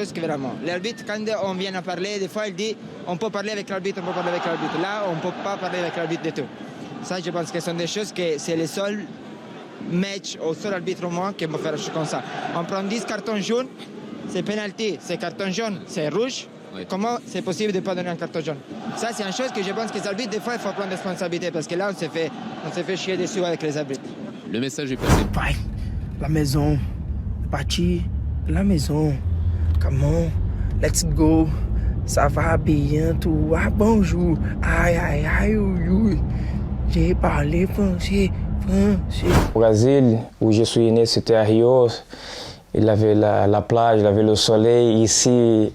chose que vraiment, l'arbitre, quand on vient à parler, des fois il dit on peut parler avec l'arbitre, on peut parler avec l'arbitre. Là, on ne peut pas parler avec l'arbitre du tout. Ça, je pense que ce sont des choses que c'est les seuls matchs au seul arbitre au moins qui vont faire des choses comme ça. On prend 10 cartons jaunes, c'est penalty, c'est carton jaune, c'est rouge. Oui. Comment c'est possible de ne pas donner un carton jaune? Ça, c'est une chose que je pense que les arbitres, des fois, il faut prendre responsabilité parce que là, on s'est fait chier dessus avec les arbitres. Le message est passé. Bye. La maison. Parti. La maison. Come on. Let's go. Ça va bien, tout va bonjour. Aïe, aïe, aïe, ouïe. J'ai parlé français. Au Brésil, où je suis né, c'était à Rio. Il avait la plage, il avait le soleil. Ici,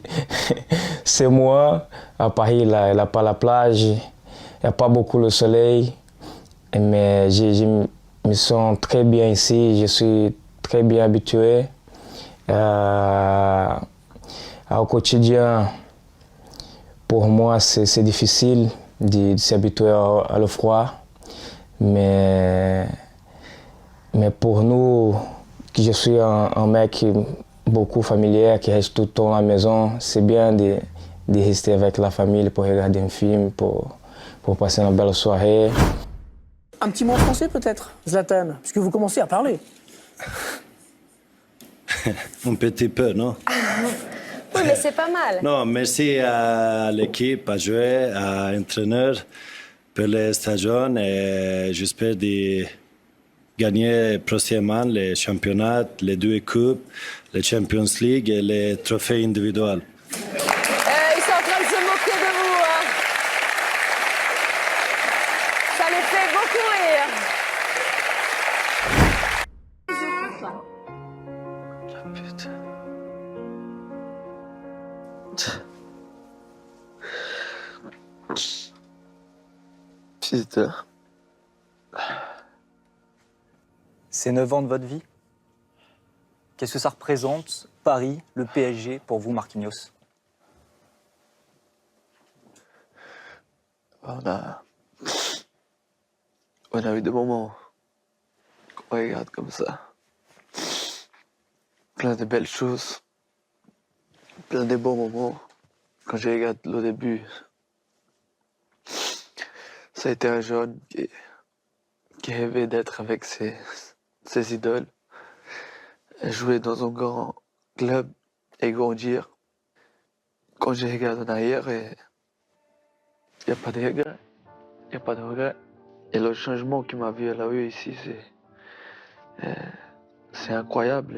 c'est moi. À Paris, il n'a pas la plage. Il n'y a pas beaucoup le soleil. Mais je me sens très bien ici. Je suis très bien habitué. Au quotidien, pour moi, c'est difficile de s'habituer à le froid. Mais pour nous, je suis un mec beaucoup familier, qui reste tout le temps à la maison, c'est bien de rester avec la famille pour regarder un film, pour passer une belle soirée. Un petit mot en français peut-être, Zlatan, puisque vous commencez à parler. Un petit peu, non? Oui, mais c'est pas mal. Non, merci à l'équipe, à jouer, à l'entraîneur pour les stagiaires et j'espère de gagner prochainement les championnats, les 2 coupes, les Champions League et les trophées individuels. Ils sont en train de se moquer de vous. Hein. Ça les fait beaucoup rire. Putain. C'est 9 ans de votre vie. Qu'est-ce que ça représente, Paris, le PSG, pour vous, Marquinhos? On a eu des moments qu'on regarde comme ça. Plein de belles choses. Plein de bons moments. Quand je regarde le début, ça a été un jeune qui rêvait d'être avec ses idoles, jouer dans un grand club et grandir. Quand je regarde en arrière, il n'y a pas de regret. Il n'y a pas de regret. Et le changement que ma vie a eu ici, c'est incroyable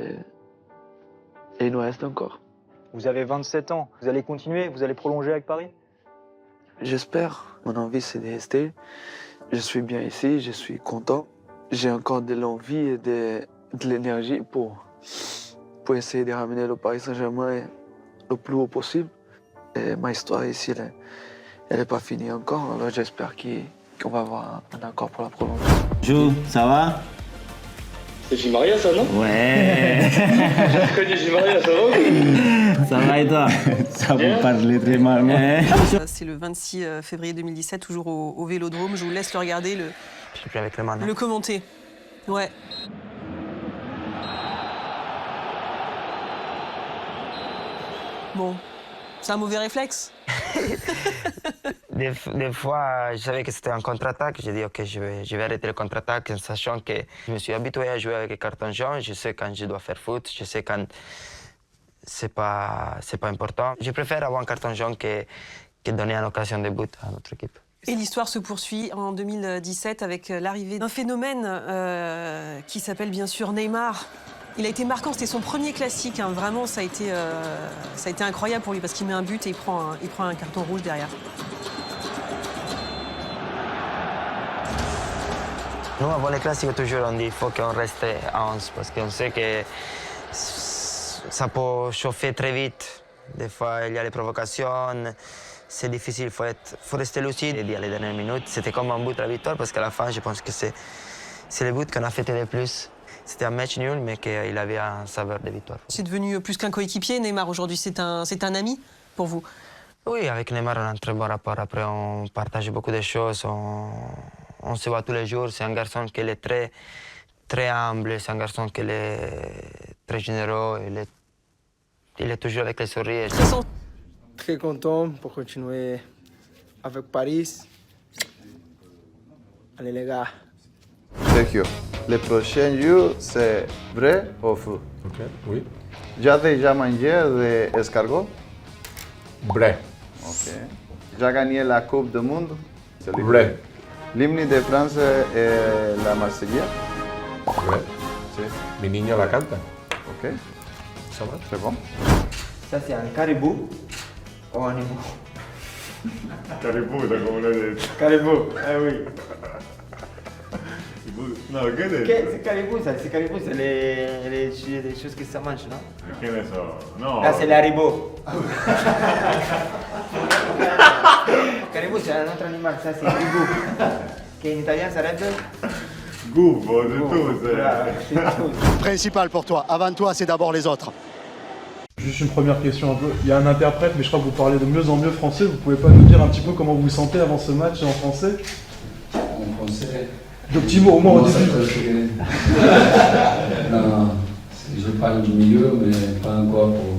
et il nous reste encore. Vous avez 27 ans, vous allez continuer, vous allez prolonger avec Paris? J'espère. Mon envie, c'est de rester. Je suis bien ici, je suis content. J'ai encore de l'envie et de l'énergie pour essayer de ramener le Paris Saint-Germain le plus haut possible. Et ma histoire ici, elle n'est pas finie encore. Alors j'espère qu'on va avoir un accord pour la prolongation. Bonjour, ça va? C'est Gimaria, ça, non? Ouais. J'ai reconnu Gimaria, ça va? Ça va et toi? Ça vous parle très mal. C'est le 26 février 2017, toujours au Vélodrome. Je vous laisse le regarder, le commenter. Ouais. Bon, c'est un mauvais réflexe. Des fois, je savais que c'était un contre-attaque. J'ai dit, OK, je vais arrêter le contre-attaque, sachant que je me suis habitué à jouer avec les cartons jaunes. Je sais quand je dois faire foot, je sais quand c'est pas important. Je préfère avoir un carton jaune que donner une occasion de but à notre équipe. Et l'histoire se poursuit en 2017 avec l'arrivée d'un phénomène qui s'appelle bien sûr Neymar. Il a été marquant, c'était son premier classique. Hein. Vraiment, ça a été incroyable pour lui parce qu'il met un but et il prend un carton rouge derrière. Nous, avant les classiques, toujours on dit qu'il faut qu'on reste à 11 parce qu'on sait que ça peut chauffer très vite. Des fois, il y a les provocations. C'est difficile, il faut rester lucide et dire les dernières minutes. C'était comme un but à la victoire parce qu'à la fin, je pense que c'est le but qu'on a fêté le plus. C'était un match nul, mais qu'il avait un saveur de victoire. C'est devenu plus qu'un coéquipier, Neymar, aujourd'hui. C'est un ami pour vous? Oui, avec Neymar, on a un très bon rapport. Après, on partage beaucoup de choses. On se voit tous les jours. C'est un garçon qui est très, très humble. C'est un garçon qui est très généreux. Il est Il est toujours avec les sourires. Très content pour continuer avec Paris. Allez les gars. Sergio, le prochain jour, c'est vrai ou faux? Ok, oui. Tu as déjà mangé des escargots? Vrai. Ok. Tu as gagné la Coupe du Monde? Vrai. L'hymne de France est la Marseillaise? Vrai. Sí. Mi niña la canta. Ok. Ça va? C'est bon? Ça, c'est un caribou ou un animal? Caribou, t'as comme on a dit. Caribou, ah oui. No, ¿qué es C'est caribou, ça. C'est caribou, c'est les choses que ça mange, non? ¿Qué es eso? No. Là, c'est l'haribo. Caribou, c'est un autre animal, ça, c'est caribou. Qui en italien sarebbe? Gufo, de tout. Principal pour toi, avant toi, c'est d'abord les autres. Juste une première question un peu. Il y a un interprète, mais je crois que vous parlez de mieux en mieux français. Vous pouvez pas nous dire un petit peu comment vous vous sentez avant ce match en français? En français. De petits mots au moins au début. Non, je parle du milieu, mais pas encore pour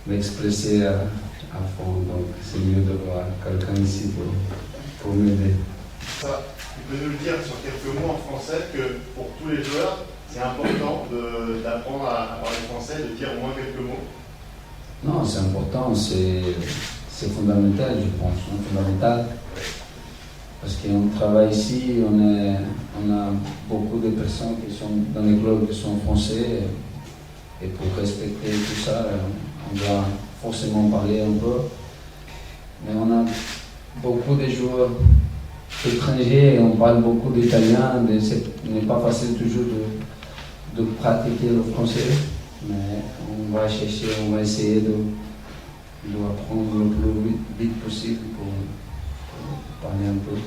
m'exprimer à fond. Donc c'est mieux de voir quelqu'un ici pour m'aider. Ça, tu peux nous le dire sur quelques mots en français que pour tous les joueurs, c'est important d'apprendre à parler français, de dire au moins quelques mots. Non, c'est important, c'est fondamental, je pense, fondamental. Parce qu'on travaille ici, on a beaucoup de personnes qui sont dans les clubs qui sont français. Et pour respecter tout ça, on doit forcément parler un peu. Mais on a beaucoup de joueurs étrangers et on parle beaucoup d'italien. Ce n'est pas facile toujours de pratiquer le français. Mais on va chercher, on va essayer d'apprendre le plus vite possible pour parler un peu.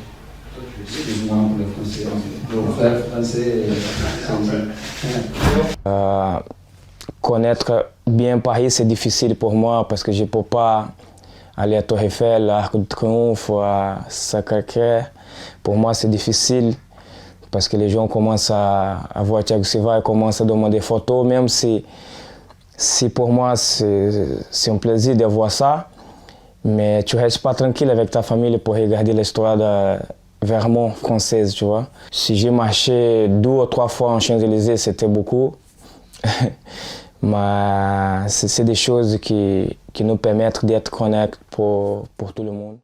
Excuse-moi pour le français, le frère français. Connaître bien Paris, c'est difficile pour moi parce que je ne peux pas aller à Tour Eiffel, à Arc de Triomphe, à Sacré-Cœur. Pour moi, c'est difficile parce que les gens commencent à voir Thiago Silva et commencent à demander des photos, même si pour moi, c'est un plaisir de voir ça. Mais tu ne restes pas tranquille avec ta famille pour regarder l'histoire de Vermont française, tu vois. Si j'ai marché 2 ou 3 fois en Champs-Élysées, c'était beaucoup. Mais c'est des choses qui nous permettent d'être connectés pour tout le monde.